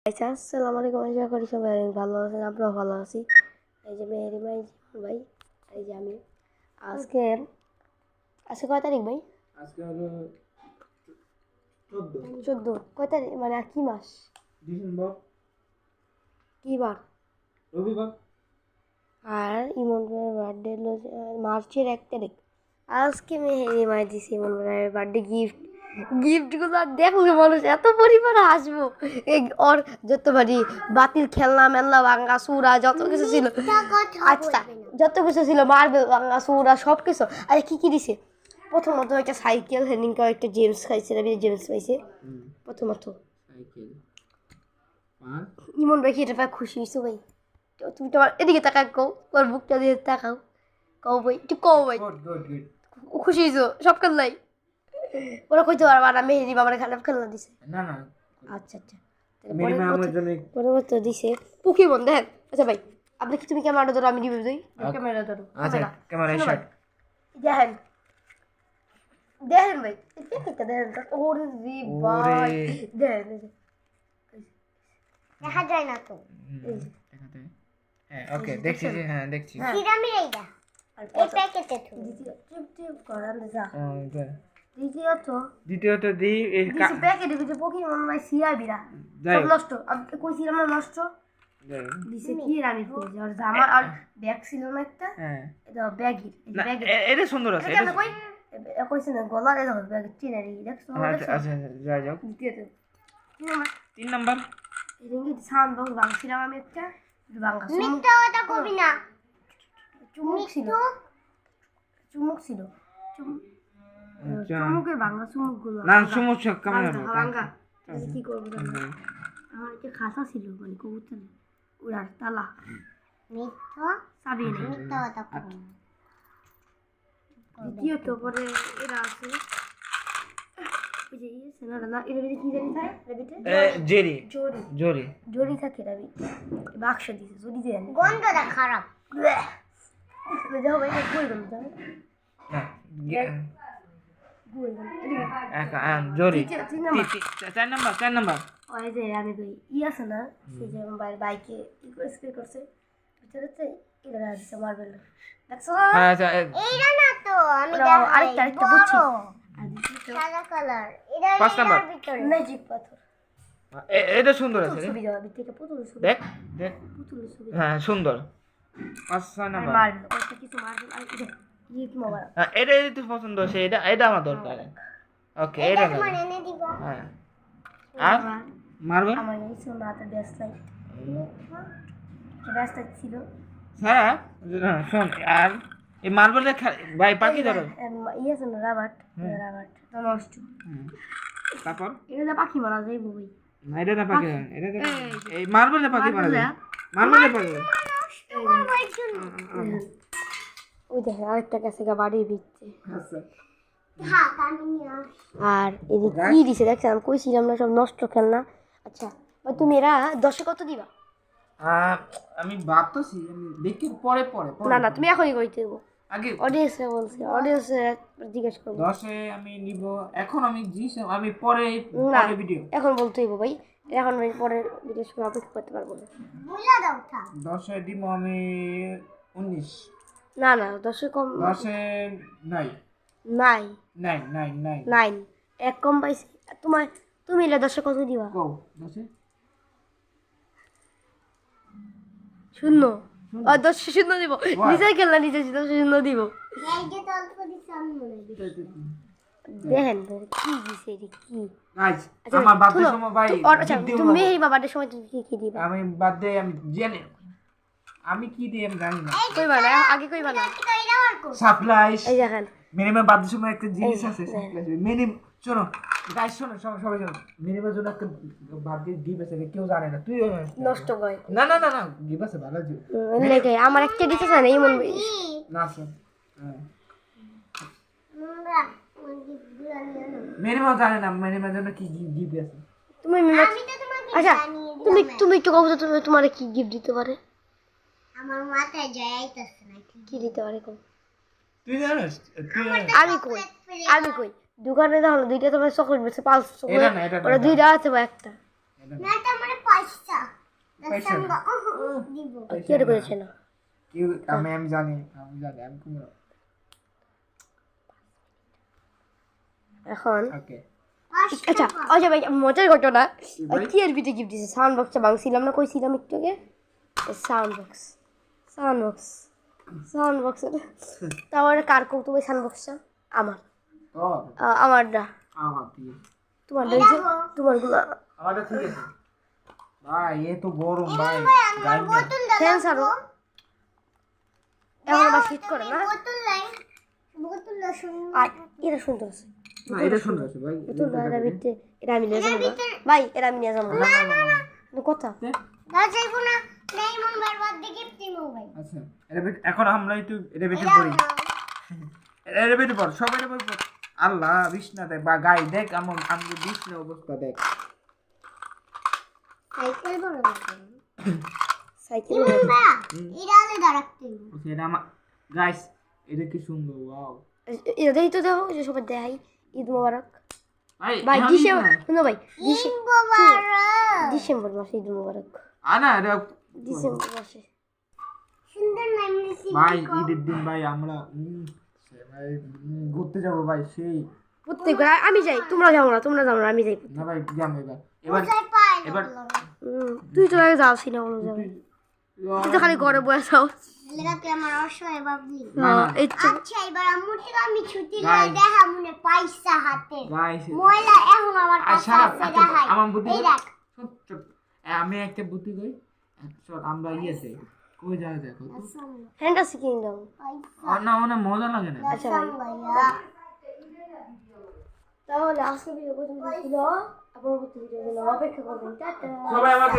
আচ্ছা, আসসালামু আলাইকুম। আশা করি সবাই অনেক ভালো আছেন, আমরাও ভালো আছি। এই যে মেহেরি ভাই, এই যে আমি আজকে আজকে কয় তারিখ ভাই? আজকে হলো 14 কয় তারিখ মানে কি মাস? ডিসেম্বর, কি বার? রবিবার। আর ইমন ভাইয়ের বার্থডে হলো মার্চের 1 তারিখ। আজকে মেহেরি মাই দিছি ইমন ভাইয়ের বার্থডে গিফটগুলো দেখলে মানুষ এত পরিমাণে হাসবো। ওর যত বাড়ি বাতিল খেলনা মেলনা ভাঙ্গা চুরা যত কিছু ছিল, আচ্ছা যত কিছু ছিল মার্বেল ভাঙ্গা চুরা সব কিছু। আরে কি দিছে? প্রথমত একটা সাইকেল, হেনিংকা একটা জেমস খাইছে, জেমস পাইছে প্রথমত সাইকেল আর ইমন ভাই কি এটা পায় খুশি হয়েছো ভাই? তুমি তোমার এদিকে তাকাও, কও ওর বুকটা দিয়ে তাকাও, কও ভাই একটু কও ভাই গুড খুশি হয়েছো সব খেলনাই? ওরা কইতে পারবা না মেহেদি বাবার খারাপ খেলনা দিছে? না আচ্ছা মিনিমাম আমার জন্য পরবর্তী দিছে পোকেমন দেখেন। আচ্ছা ভাই আপনি কি তুমি ক্যামেরাটা ধরো, আমি রিভিউ দিই। ক্যামেরা ধরো, আচ্ছা ক্যামেরা শট দেখেন দেখেন ভাই এটা দেখেন। ওরে জি ভাই দেখেন দেখা যায় না তো। দেখাতে হ্যাঁ ওকে দেখছি যে হ্যাঁ দেখছি সিরামির এইটা এই প্যাকেটে তো দ্বিতীয় টিপ করান যা ওকে দ্বিতীয়ত দি এই দিছি প্যাকেটে কিছু পোকেমন ভাই সিআরবিরা সব নষ্ট। আমি কইছিলাম না নষ্ট দিছে কি রানি কইছে আর জামা আর ব্যাগ ছিল না একটা। হ্যাঁ এটা ব্যাগই ব্যাগ এটা সুন্দর আছে এটা কই কইছে না গলার এটা ব্যাগ চিনারি দেখছো? আচ্ছা যাই যাও দ্বিতীয়ত 3 নাম্বার রিঙ্গি সাউন্ড বক্স ভাঙছিলাম আমি একটা ভাঙা মিথ্যা কথা কবি না। চুমুক ছিল চুমুকের ভাঙা চুমুকগুলো না সমস্যা কেমন ভাঙা কি করবো আমার একটা খাসা ছিল মানে কবুতর উড়ার তালা মিথ্যা চাবি নেই মিথ্যা কথা কবি না। দ্বিতীয়ত পরে এরা আছে ওই যে ইয়েছে না এর ভিতরে কি জানি থাকে জেরি জরি থাকে রাবি বাক্স দিছে জরি দিয়ে গন্ধটা খারাপ যাও ভাই কই গেল যাও জরি 4 নাম্বার ওই যে আমি কই আছে না সেই যে বাইকে স্প্রে করছে ভিতরে এটা আছে মার্বেল দেখছো? আচ্ছা এইটা না তো আমি আরেকটা বুঝছি সাদা কালার এটা 5 নাম্বার ম্যাজিক পাথর। এটা সুন্দর আছে ছবি দাও থেকে পুতুল ছবি দেখ পুতুল ছবি হ্যাঁ সুন্দর 5 নাম্বার মার্বেল ওটা কিছু মার্বেল আর গিফট মোবাইল এটা যদি তুই পছন্দ আছে এটা আমার দরকার ওকে এটা তোমার এনে দিব। হ্যাঁ আর মার্বেল আমার এই সোনাটা বেস্ট লাইট বেস্ট ছিল হ্যাঁ শোন আর এই মার্বেলের ভাই পাখি ধরো ইয়ে আছে না রাবাট তো নষ্ট। তারপর এটা পাখি মারা যায় বই না এটা না পাখি এটা এই মার্বেলের পাখি মারা যায় মার্বেলের পাখি ওই দেখেন আরেকটা কাছে বাড়ি দিচ্ছে। আচ্ছা আর এদিকে কি দিছে দেখছেন? আমি কইছিলাম না সব নষ্ট খেলনা। আচ্ছা তুমি এরা 10 কত দিবা? আমি ভাবতেছি আমি দেখি পরে না তুমি এখনই কইতে দেবো আগে অডিয়েন্সে বলছি অডিয়েন্সে জিজ্ঞেস করবো 10-এ আমি নিব এখন আমি পরে ভিডিও এখন বলতে হইব ভাই এখন আমি পরে ভিডিও শুনে অপেক্ষা করতে পারবো না। 10-এ দিব আমি 19 না 10 কম 10-এ নাই এক কম পাইছি তুমি এলে 10 কত দিবা? কও 10-এ শূন্য 10 শূন্য দিব নিজে খেলনা নিজে 10 শূন্য দিব। দেখেন কি দিছে এটা কি গাইস আমার বার্থডে সময় ভাই আচ্ছা তুমি এই বার্থডে সময় তুমি কি দিবা? আমি বার্থডে আমি জানি আমি কি দিই আমি জানি না কইবা না আগে কইবা না সারপ্রাইজ এই দেখেন মিনিমাম বার্থডে সময় একটা জিনিস আছে সারপ্রাইজ মিনিমাম শোনো গাইস শোনো সবাই শোনো মিনিমাম জন্য একটা বার্থডে গিফট আছে কেউ জানে না তুই নষ্ট কই না গিফট আছে ভালো জি লাগে আমার একটা দিতে চাই না এমন না স্যার মিনিমাম জানে না মিনিমাম জন্য কি গিফট আছে তুমি আচ্ছা তুমি একটু কও তো তোমারে কি গিফট দিতে পারে? আমার মাথায় যাইতাছে না কি দিতে পারে কও তুই জানিস আমি কই দোকানে দেখো দুইটা তোমার চকলেট বেচে 5 চকলেট ওরা দুইটা আছে বা একটা না এটা মানে 5 পাইছেন কি এটা করেছে না কেউ আমি জানি আমি কোন এখন ওকে আচ্ছা আচ্ছা ভাই মজার ঘটনা কি এর ভিতরে গিফট দিছে সাউন্ড বক্সটা ভাঙছিলাম না কইছিলাম একটু আগে সাউন্ড বক্স তারপরে কার কৌতুক সাউন্ড বক্সটা আমার ও আমারটা আমার দিয়ে তোমার দিয়েছে তোমার গুলো আমারটা ঠিক আছে ভাই এ তো গরম ভাই ফ্যান ছাড়ো এখন আবার শীত করে না আর এটা সুন্দর আছে না এটা সুন্দর আছে ভাই তো এটা ভিতরে এটা আমি নিয়ে যাবো না ভাই এটা আমি নিয়ে যাবো না কথা আচ্ছা এখন আমরা একটু এটা বেটে পড়ি এটা বেটে পড় সবাই এটা পড় আল্লাহ বিছনা দেখ বা গাই দেখ আমার আমাদের বিছনা অবস্থা দেখ সাইকেল এটা আমার গাইস এটা কি সুন্দর ওয়াও এটা দেখি তো দেখো যে সবাই দেখাই ঈদ মোবারক ভাই ভাই শুনো ভাই ডিসেম্বর মাসে ঈদ মোবারক আনা এটা ডিসেম্বর মাসে ভাই ঈদের দিন ভাই আমরা ভাই ঘুরতে যাব ভাই সেই প্রত্যেকবার আমি যাই তোমরা যাও না আমি যাই না ভাই যাম এবার এবার তুই তো আগে যাও সিনেমা যাবে তুই তো খালি ঘরে বসে যাও এই তো আচ্ছা এবার আম্মুর থেকে আমি ছুটি নিয়ে দেখা মনে পয়সা হাতে গাইস ময়লা এখন আমার কাছে আছে দেখাই আমার বুদ্ধি এই দেখ আমি একটা বুদ্ধি কই চল আমরা ইয়েছে কই যাওয়া দেখো ফ্যান্টাসি কিংডম না মজা লাগে না আচ্ছা ভাই তাহলে আজকে ভিডিও পর্যন্ত ছিল পরবর্তী ভিডিও অপেক্ষা করবেন টাটা সবাই